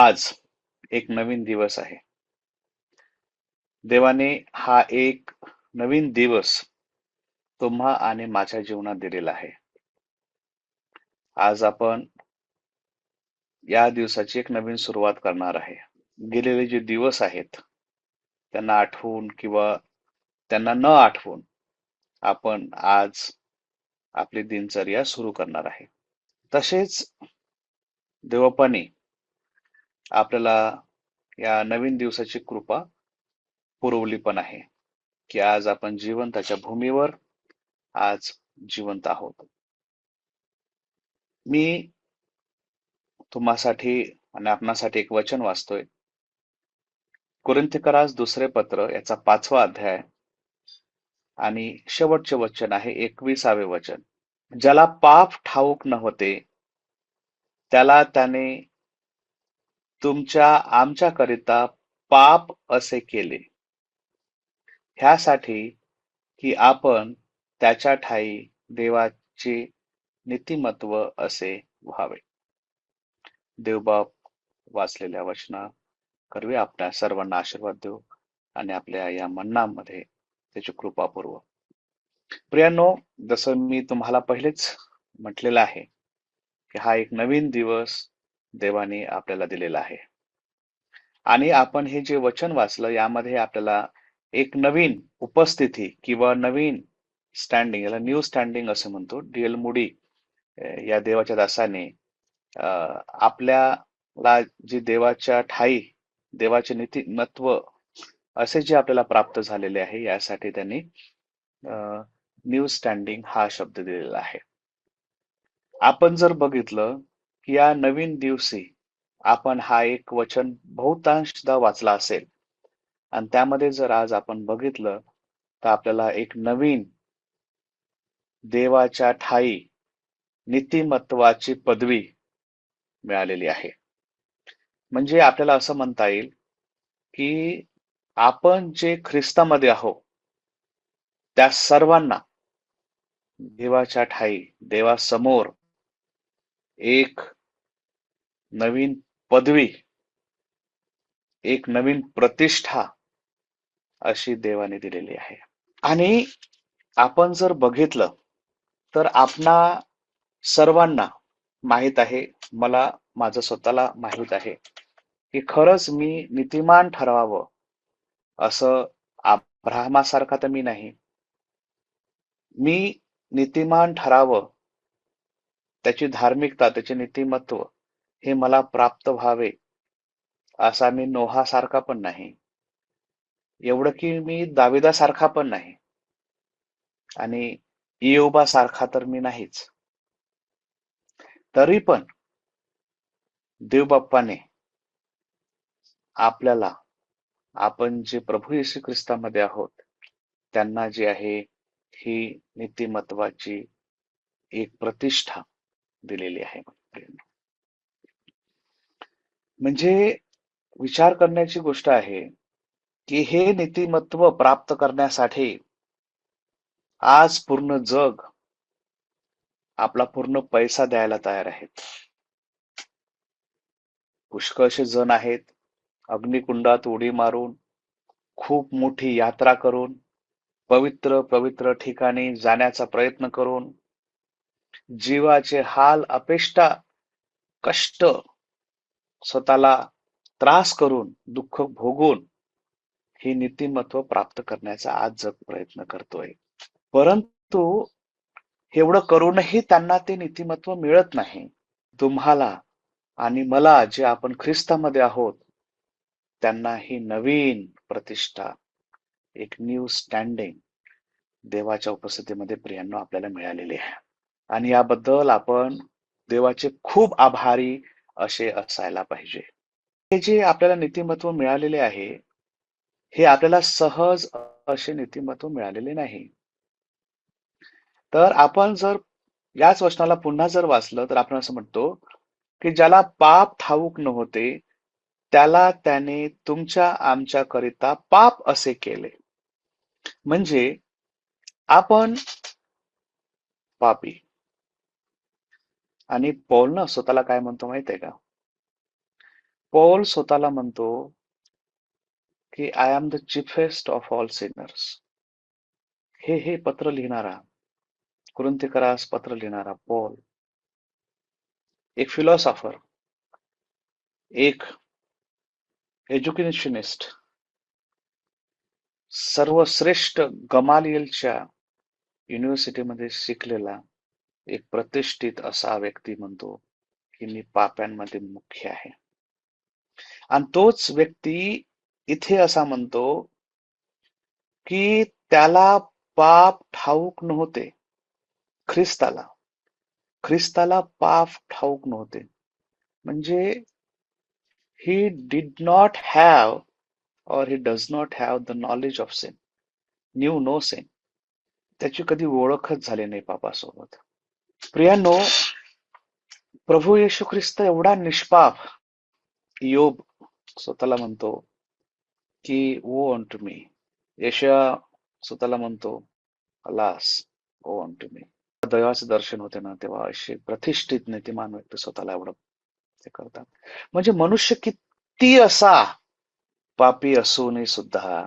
आज एक नवीन दिवस आहे. देवाने हा एक नवीन दिवस तुम्हा आणि माझ्या जीवनात दिलेला आहे. आज आपण या दिवसाची एक नवीन सुरुवात करणार आहे. गेलेले जे दिवस आहेत, त्यांना आठवून किंवा त्यांना न आठवून आपण आज आपली दिनचर्या सुरू करणार आहे. तसेच देवप्पाने आपल्याला या नवीन दिवसाची कृपा पुरवली पण आहे, की आज आपण जिवंताच्या भूमीवर आज जिवंत आहोत. मी तुम्हासाठी आणि आपणासाठी एक वचन वाचतोय. कोरिन्थीकरास दुसरे पत्र याचा 5वा अध्याय आणि शेवटचे वचन आहे 21वे वचन. ज्याला पाप ठाऊक नव्हते त्याला त्याने तुमच्या आमच्याकरिता पाप असे केले, ह्यासाठी की आपण त्याच्या ठायी देवाचे नीतिमत्व असे व्हावे. देवबाप वाचलेल्या वचना करवी आपल्या सर्वांना आशीर्वाद देऊ आणि आपल्या या मन्नामध्ये त्याची कृपा पुरवू. प्रियांनो, जसं मी तुम्हाला पहिलेच म्हटलेलं आहे की हा एक नवीन दिवस देवाने आपल्याला दिलेला आहे आणि आपण हे जे वचन वाचलं यामध्ये आपल्याला एक नवीन उपस्थिती किंवा नवीन स्टँडिंग, याला न्यू स्टँडिंग असं म्हणतो, डी.एल. मूडी या देवाच्या दासाने आपल्याला जी देवाच्या ठाई देवाचे नीतिमत्व असे जे आपल्याला प्राप्त झालेले आहे यासाठी त्यांनी न्यू स्टँडिंग हा शब्द दिलेला आहे. आपण जर बघितलं की या नवीन दिवशी आपण हा एक वचन बहुतांशदा वाचला असेल आणि त्यामध्ये जर आज आपण बघितलं तर आपल्याला एक नवीन देवाच्या ठाई नीतिमत्वाची पदवी मिळालेली आहे. म्हणजे आपल्याला असं म्हणता येईल की आपण जे ख्रिस्तामध्ये आहोत त्या सर्वांना देवाच्या ठाई देवासमोर एक नवीन पदवी, एक नवीन प्रतिष्ठा अशी देवाने दिलेली आहे. आणि आपण जर बघितलं तर आपणा सर्वांना माहित आहे, मला माझं स्वतःला माहित आहे की खरंच मी नीतिमान ठरवावं असं अब्राहमासारखा तर मी नाही. मी नीतिमान ठरावं, त्याची धार्मिकता, त्याचे नीतिमत्व हे मला प्राप्त व्हावे असा मी नोहासारखा पण नाही. एवढं की मी दाविदासारखा पण नाही आणि इयोबा सारखा तर मी नाहीच. तरी पण देवबाप्पाने आपल्याला, आपण जे प्रभू येशू ख्रिस्तामध्ये आहोत त्यांना जे आहे ही नीतिमत्वाची एक प्रतिष्ठा दिलेली आहे. म्हणजे विचार करण्याची गोष्ट आहे की हे नीतिमत्व प्राप्त करण्यासाठी आज पूर्ण जग आपला पूर्ण पैसा द्यायला तयार आहेत. पुष्कळसे जण आहेत अग्निकुंडात उडी मारून, खूप मोठी यात्रा करून, पवित्र पवित्र ठिकाणी जाण्याचा प्रयत्न करून, जीवाचे हाल अपेष्टा कष्ट स्वतःला त्रास करून, दुःख भोगून ही नीतिमत्व प्राप्त करण्याचा आज जग प्रयत्न करतोय. परंतु एवढं करूनही त्यांना ते नीतिमत्व मिळत नाही. तुम्हाला आणि मला, जे आपण ख्रिस्तामध्ये आहोत, त्यांना ही नवीन प्रतिष्ठा, एक न्यू स्टँडिंग देवाच्या उपस्थितीमध्ये प्रियांनो आपल्याला मिळालेली आहे. आणि याबद्दल आपण देवाचे खूप आभारी असे असायला पाहिजे. हे जे आपल्याला नीतिमत्व मिळालेले आहे, हे आपल्याला सहज असे नीतिमत्व मिळालेले नाही. तर आपण जर याच वचनाला पुन्हा जर वाचलं तर आपण असं म्हणतो की ज्याला पाप ठाऊक नव्हते त्याला त्याने तुमच्या आमच्याकरिता पाप असे केले. म्हणजे आपण पापी. आणि पौल ना स्वतःला काय म्हणतो माहित आहे का? पौल स्वतःला म्हणतो की I am the chiefest of all sinners. हे पत्र लिहिणारा, कुरिन्थीकरास पत्र लिहिणारा पौल एक फिलॉसॉफर, एक एज्युकेशनिस्ट, सर्वश्रेष्ठ गमालियलच्या युनिव्हर्सिटीमध्ये शिकलेला एक प्रतिष्ठित असा व्यक्ती म्हणतो की मी पाप्यांमध्ये मुख्य आहे. आणि तोच व्यक्ती इथे असा म्हणतो की त्याला पाप ठाऊक नव्हते. ख्रिस्ताला ख्रिस्ताला पाप ठाऊक नव्हते. म्हणजे he did not have or he does not have the knowledge of sin, knew no sin. त्याची कधी ओळखच झाली नाही पापासोबत. प्रियांनो, प्रभू येशू ख्रिस्त एवढा निष्पाप, योब स्वतःला म्हणतो की ओ अनटू मी. यशया स्वतःला म्हणतो अलास ओ अनटू मी. दैवाचे दर्शन होते ना तेव्हा असे प्रतिष्ठित नीतिमान व्यक्ती स्वतःला एवढं ते करतात. म्हणजे मनुष्य किती असा पापी असूनही सुद्धा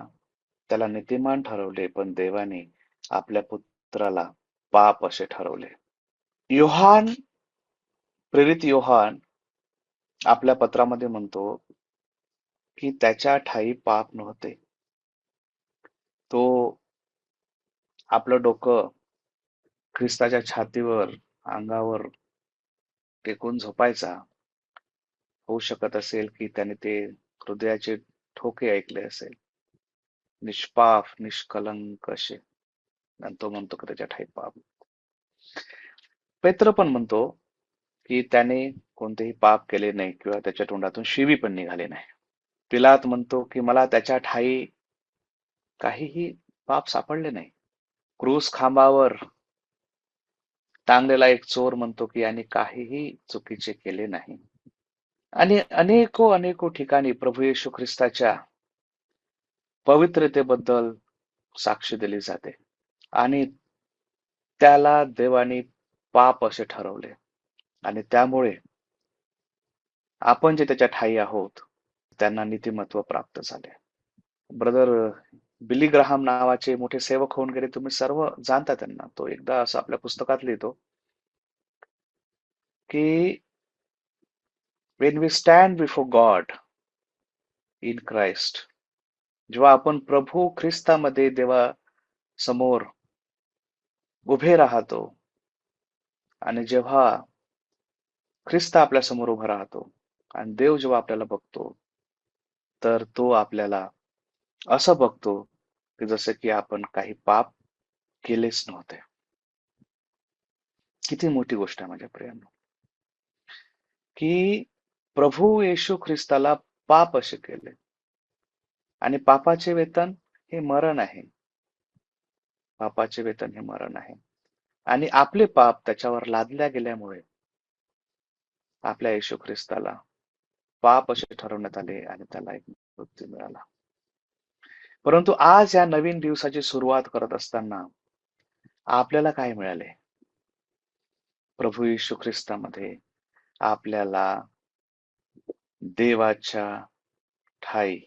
त्याला नीतिमान ठरवले, पण देवाने आपल्या पुत्राला पाप असे ठरवले. योहान, प्रेरित योहान आपल्या पत्रामध्ये म्हणतो की त्याच्या ठायी पाप नव्हते. तो आपलं डोकं ख्रिस्ताच्या छातीवर, अंगावर टेकून झोपायचा. होऊ शकत असेल की त्याने ते हृदयाचे ठोके ऐकले असेल, निष्पाप निष्कलंक असे. आणि तो म्हणतो की त्याच्या ठायी पाप. पेत्र पण म्हणतो की त्याने कोणतेही पाप केले नाही किंवा त्याच्या तोंडातून शिवी पण निघाली नाही. पिलात म्हणतो की मला त्याच्या ठायी काहीही पाप सापडले नाही. क्रूस खांबावर टांगलेला एक चोर म्हणतो की याने काहीही चुकीचे केले नाही. आणि अनेको ठिकाणी प्रभू येशू ख्रिस्ताच्या पवित्रतेबद्दल साक्ष दिली जाते आणि त्याला देवाने पाप असे ठरवले आणि त्यामुळे आपण जे त्याच्या ठायी आहोत त्यांना नीतिमत्व प्राप्त झाले. ब्रदर बिली ग्राहम नावाचे मोठे सेवक होऊन गेले, तुम्ही सर्व जाणता त्यांना. तो एकदा असं आपल्या पुस्तकात लिहितो की when we stand before God in Christ, जेव्हा आपण प्रभू ख्रिस्तामध्ये देवा समोर उभे राहतो आणि जेव्हा ख्रिस्त आपल्या समोर उभा राहतो आणि देव जेव्हा आपल्याला बघतो, तर तो आपल्याला असं बघतो की जसं की आपण काही पाप केलेच नव्हते. किती मोठी गोष्ट आहे माझ्या प्रियांनो, की प्रभू येशू ख्रिस्ताला पाप असे केले आणि पापाचे वेतन हे मरण आहे. पापाचे वेतन हे मरण आहे आणि आपले पाप त्याच्यावर लादल्या गेल्यामुळे आपल्या येशू ख्रिस्ताला पाप असे ठरवण्यात आले आणि त्याला एक मृत्यू मिळाला. परंतु आज या नवीन दिवसाची सुरुवात करत असताना आपल्याला काय मिळाले? प्रभू येशू ख्रिस्तामध्ये आपल्याला देवाच्या ठायी,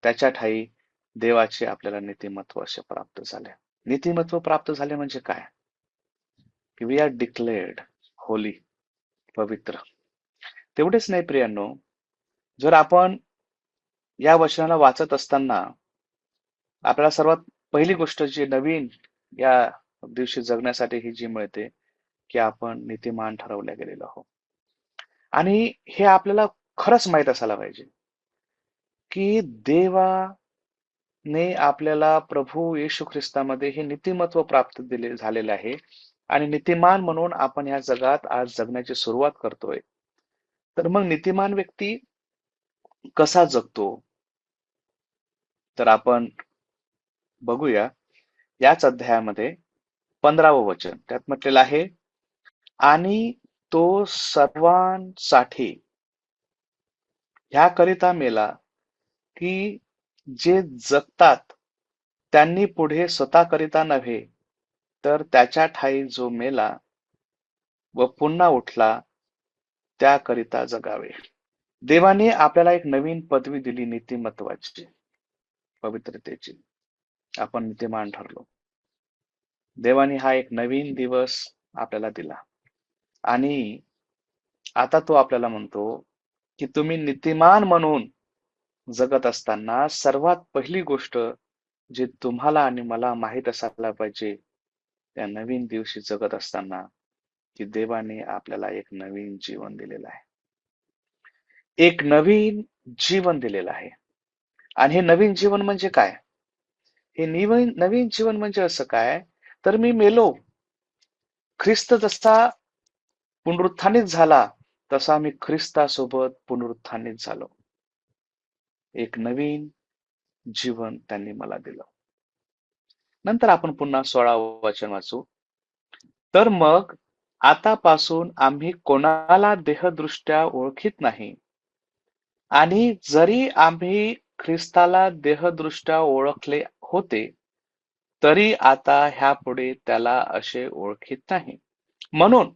त्याच्या ठायी देवाचे आपल्याला नीतिमत्व असे प्राप्त झाले. नीतिमत्व प्राप्त झाले म्हणजे काय? की वी आर डिक्लेअर्ड होली, पवित्र. तेवढेच नाही प्रियांनो, जर आपण या वचनाला वाचत असताना आपल्याला सर्वात पहिली गोष्ट जी नवीन या दिवशी जगण्यासाठी ही जी मिळते की आपण नीतिमान ठरवल्या गेलेलो आहोत. आणि हे आपल्याला खरंच माहित असायला पाहिजे की देवाने आपल्याला प्रभू येशू ख्रिस्तामध्ये हे नीतिमत्व प्राप्त झालेले आहे आणि नीतिमान म्हणून आपण या जगात आज जगण्याची सुरुवात करतोय. तर मग नीतिमान व्यक्ती कसा जगतो? तर आपण बघूया याच अध्यायामध्ये 15वं वचन. त्यात म्हटलेलं आहे, आणि तो सर्वांसाठी ह्याकरिता मेला की जे जगतात त्यांनी पुढे स्वतःकरिता नव्हे, तर त्याच्या ठायी जो मेला व पुन्हा उठला त्याकरिता जगावे. देवाने आपल्याला एक नवीन पदवी दिली नीतिमत्वाची, पवित्रतेची. आपण नीतिमान ठरलो. देवाने हा एक नवीन दिवस आपल्याला दिला आणि आता तो आपल्याला म्हणतो की तुम्ही नीतिमान म्हणून जगत असताना सर्वात पहिली गोष्ट जी तुम्हाला आणि मला माहित असायला पाहिजे, त्या नवीन दिवशी जगत असताना, की देवाने आपल्याला एक नवीन जीवन दिलेलं आहे. एक नवीन जीवन दिलेलं आहे. आणि हे नवीन जीवन म्हणजे काय? हे नवीन नवीन जीवन म्हणजे असं काय? तर मी मेलो. ख्रिस्त जसा पुनरुत्थानित झाला, तसा मी ख्रिस्तासोबत पुनरुत्थानित झालो. एक नवीन जीवन त्यांनी मला दिलं. नंतर आपण पुन्हा 16वं वचन वाचू. तर मग आतापासून आम्ही कोणाला देहदृष्ट्या ओळखीत नाही आणि जरी आम्ही ख्रिस्ताला देहदृष्ट्या ओळखले होते, तरी आता ह्यापुढे त्याला असे ओळखीत नाही. म्हणून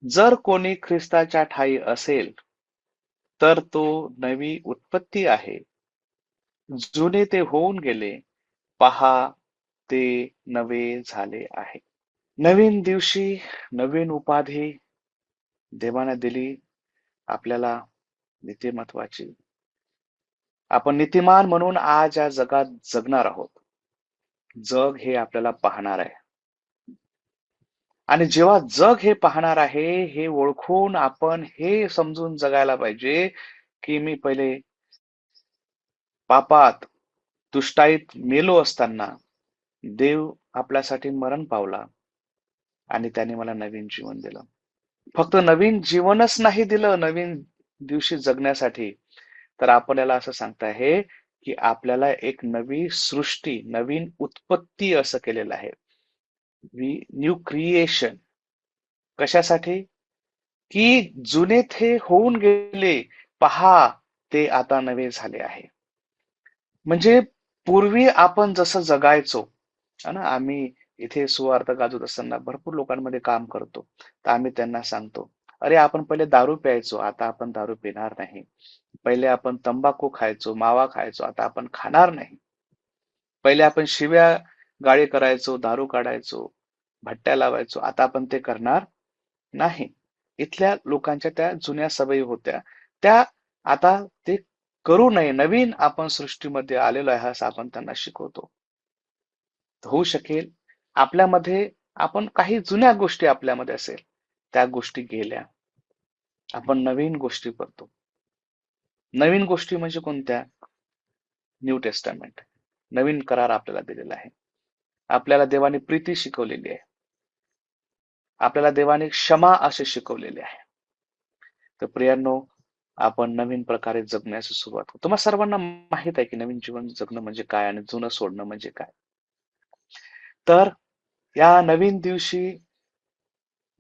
जर कोणी ख्रिस्ताच्या ठायी असेल, तर तो नवी उत्पत्ती आहे. जुने ते होऊन गेले, पहा ते नवे झाले आहे. नवीन दिवशी नवीन उपाधी देवाने दिली आपल्याला नीतिमत्वाची. आपण नीतिमान म्हणून आज या जगात जगणार आहोत. जग हे आपल्याला पाहणार आहे. आणि जेव्हा जग हे पाहणार आहे, हे ओळखून आपण हे समजून जगायला पाहिजे, की मी पहिले पापात, दुष्टाईत मेलो असताना देव आपल्यासाठी मरण पावला आणि त्याने मला नवीन जीवन दिलं. फक्त नवीन जीवनच नाही दिलं नवीन दिवशी जगण्यासाठी, तर आपल्याला असं सांगता आहे, की आपल्याला एक नवी सृष्टी, नवीन उत्पत्ती असं केलेलं आहे. New creation. कशासाठी? की जुने ते होऊन गेले, पहा ते आता नवे झाले आहे. म्हणजे पूर्वी आपण जसं जगायचो, है ना, आम्ही इथे सुवार्थ गाजवत असताना भरपूर लोकांमध्ये काम करतो. तर आम्ही त्यांना सांगतो, "अरे, आपण पहिले दारू प्यायचो, आता आपण दारू पिणार नाही. पहिले आपण तंबाखू खायचो, मावा खायचो, आता आपण खाणार नाही. पहिले आपण शिव्या गाळी करायचो, दारू काढायचो, भट्ट्या लावायचो, आता आपण ते करणार नाही." इथल्या लोकांच्या त्या जुन्या सवयी होत्या. त्या आता ते करू नये. नवीन आपण सृष्टीमध्ये आलेलो आहे असं आपण त्यांना शिकवतो. होऊ शकेल आपल्यामध्ये आपण काही जुन्या गोष्टी आपल्यामध्ये असेल, त्या गोष्टी गेल्या. आपण नवीन गोष्टी करतो. नवीन गोष्टी म्हणजे कोणत्या? New testament. नवीन करार आपल्याला दिलेला आहे. आपल्याला देवाने प्रीती शिकवलेली आहे. आपल्याला देवाने क्षमा असे शिकवलेले आहे. तर प्रियांनो, आपण नवीन प्रकारे जगण्यास सुरुवात करतो. तुम्हा सर्वांना माहित आहे की नवीन जीवन जगणं म्हणजे काय आणि जुनं सोडणं म्हणजे काय. तर या नवीन दिवशी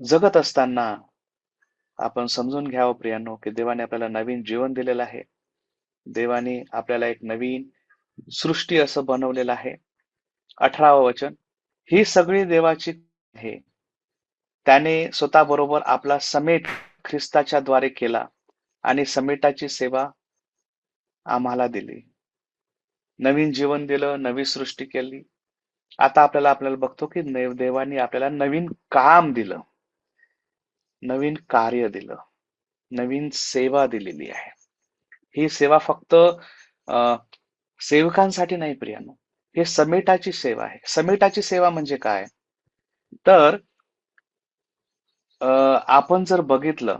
जगत असताना आपण समजून घ्यावं प्रियांनो, की देवाने आपल्याला नवीन जीवन दिलेलं आहे. देवाने आपल्याला एक नवीन सृष्टी असं बनवलेलं आहे. 18वं वचन. ही सगळी देवाची आहे. त्याने स्वतःबरोबर आपला समेट ख्रिस्ताच्या द्वारे केला आणि समेटाची सेवा आम्हाला दिली. नवीन जीवन दिलं, नवी सृष्टी केली. आता आपल्याला बघतो की देवाने आपल्याला नवीन काम दिलं, नवीन कार्य दिलं, नवीन सेवा दिलेली आहे. ही सेवा फक्त सेवकांसाठी नाही प्रियांनो. हे समेटाची सेवा आहे. समेटाची सेवा म्हणजे काय? तर आपण जर बघितलं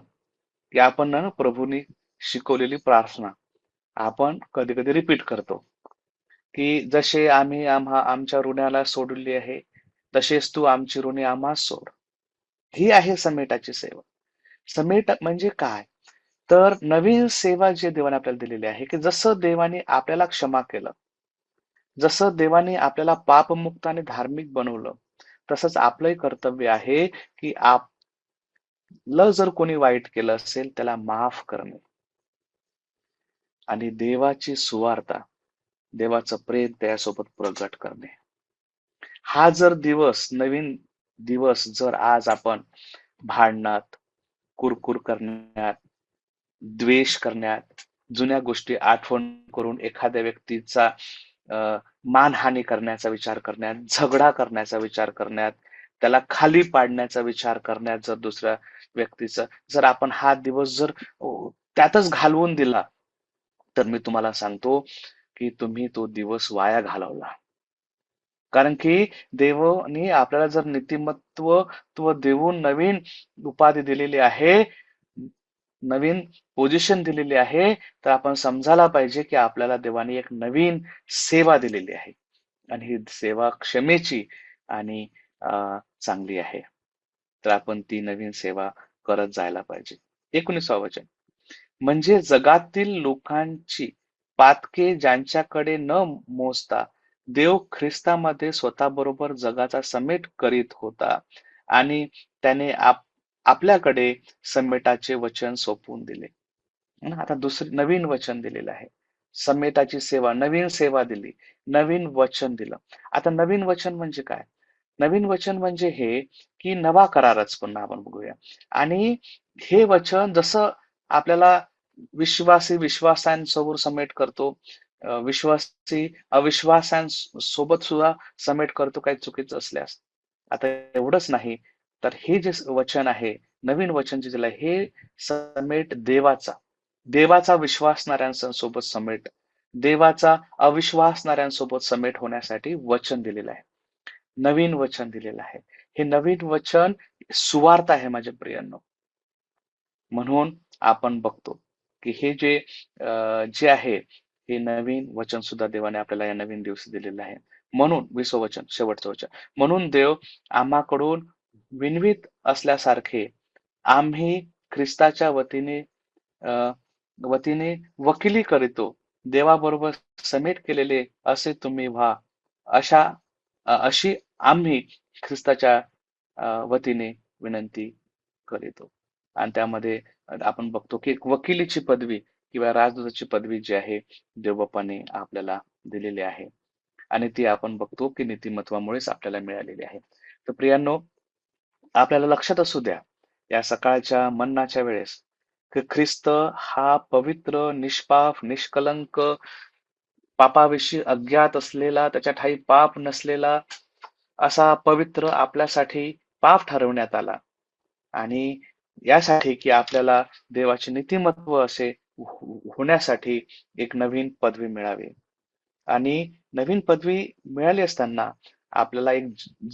की आपण ना प्रभूनी शिकवलेली प्रार्थना आपण कधी कधी रिपीट करतो, की जसे आम्ही आमच्या ऋणाला सोडली आहे, तसेच तू आमची ऋणे आम्हास सोड. ही आहे समेटाची सेवा. समेट म्हणजे काय? तर नवीन सेवा जे देवाने आपल्याला दिलेली आहे, की जसं देवाने आपल्याला क्षमा केलं, जसं देवाने आपल्याला पापमुक्त आणि धार्मिक बनवलं, तसंच आपलंही कर्तव्य आहे की आपलं जर कोणी वाईट केलं असेल त्याला माफ करणे आणि देवाची सुवार्ता, देवाचं प्रेम त्यासोबत प्रगट करणे. हा जर दिवस, नवीन दिवस जर आज आपण भांडणात, कुरकुर करण्यात, द्वेष करण्यात, जुन्या गोष्टी आठवण करून एखाद्या व्यक्तीचा अ, मानहानी करण्याचा विचार करण्यात, झगडा करण्याचा विचार करण्यात, त्याला खाली पाडण्याचा विचार करण्यात, जर दुसऱ्या व्यक्तीचा जर आपण हा दिवस जर त्यातच घालवून दिला, तर मी तुम्हाला सांगतो की तुम्ही तो दिवस वाया घालवला. कारण की देवाने आपल्याला जर नीतिमत्व देऊन नवीन उपाधी दिलेली आहे, नवीन पोझिशन दिलेली आहे, तर आपण समजायला पाहिजे की आपल्याला देवाने एक नवीन सेवा दिलेली आहे आणि ही सेवा क्षमेची आणि चांगली आहे. तर आपण ती नवीन सेवा करत जायला पाहिजे. 19वा वचन. म्हणजे जगातील लोकांची पातके ज्यांच्याकडे न मोजता देव ख्रिस्तामध्ये स्वतःबरोबर जगाचा समेट करीत होता आणि त्याने आपल्याकडे समेटाचे वचन सोपवून दिले. आता दुसरे नवीन वचन दिलेलं आहे. समेटाची सेवा, नवीन सेवा दिली, नवीन वचन दिलं. आता नवीन वचन म्हणजे काय? नवीन वचन म्हणजे हे की नवा करारच पुन्हा आपण बघूया. आणि हे वचन जसं आपल्याला विश्वासी विश्वासांसमोर समेट करतो, विश्वासी अविश्वासांसोबत सुद्धा समेट करतो काही चुकीचं असल्यास. आता एवढंच नाही, तर हे जे वचन आहे, नवीन वचन जे दिलं आहे, हे समेट देवाचा विश्वासणाऱ्यांसोबत समेट, देवाचा अविश्वासणाऱ्यांसोबत समेट होण्यासाठी वचन दिलेलं आहे. नवीन वचन दिलेलं आहे. हे नवीन वचन सुवार्ता आहे माझ्या प्रियांनो. म्हणून आपण बघतो की हे जे आहे हे नवीन वचन सुद्धा देवाने आपल्याला या नवीन दिवशी दिलेलं आहे. म्हणून 20वं वचन, शेवटचं वचन. म्हणून देव आम्हाकडून विनवीत असल्यासारखे आम्ही ख्रिस्ताच्या अ, वतीने वकिली करीतो. देवाबरोबर समेट केलेले असे तुम्ही व्हा. अशा अशी आम्ही ख्रिस्ताच्या वतीने विनंती करीतो. आणि त्यामध्ये आपण बघतो की एक वकिलीची पदवी किंवा राजदूताची पदवी जी आहे देवबापाने आपल्याला दिलेली आहे आणि ती आपण बघतो की नीतिमत्वामुळेच आपल्याला मिळालेली आहे. तर प्रियांनो, आपल्याला लक्षात असू द्या या सकाळच्या मन्नाच्या वेळेस की ख्रिस्त हा पवित्र, निष्पाप, निष्कलंक, पापाविषयी अज्ञात असलेला, त्याच्या ठायी पाप नसलेला असा पवित्र आपल्यासाठी पाप ठरवण्यात आला आणि यासाठी की आपल्याला देवाचे नीतिमत्व असे होण्यासाठी एक नवीन पदवी मिळावी आणि नवीन पदवी मिळाली असताना आपल्याला एक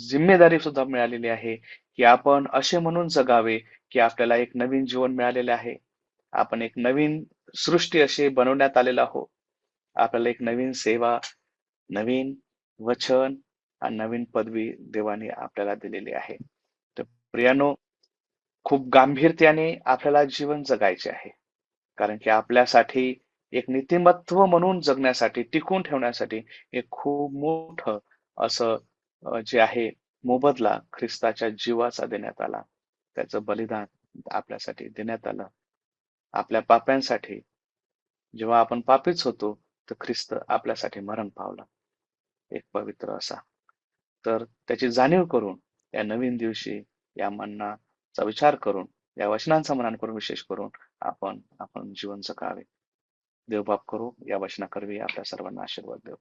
जिम्मेदारी सुद्धा मिळालेली आहे की आपण असे म्हणून जगावे की आपल्याला एक नवीन जीवन मिळालेले आहे. आपण एक नवीन सृष्टी अशी बनवण्यात आलेला आहोत. आपल्याला एक नवीन सेवा, नवीन वचन आणि नवीन पदवी देवाने आपल्याला दिलेली आहे. तर प्रियानो, खूप गांभीर्याने आपल्याला जीवन जगायचे आहे. कारण की आपल्यासाठी एक नीतिमत्व म्हणून जगण्यासाठी, टिकून ठेवण्यासाठी एक खूप मोठं असं जे आहे मोबदला ख्रिस्ताच्या जीवाचा देण्यात आला. त्याचं बलिदान आपल्यासाठी देण्यात आलं. आपल्या पाप्यांसाठी जेव्हा आपण पापीच होतो, तर ख्रिस्त आपल्यासाठी मरण पावला. एक पवित्र असा. तर त्याची जाणीव करून या नवीन दिवशी या मन्नाचा विचार करून, या वचनांचा मनन करून, विशेष करून आपण आपण जीवन जगावे. देव बाप करू या वचनाकरवी आपल्या सर्वांना आशीर्वाद देव.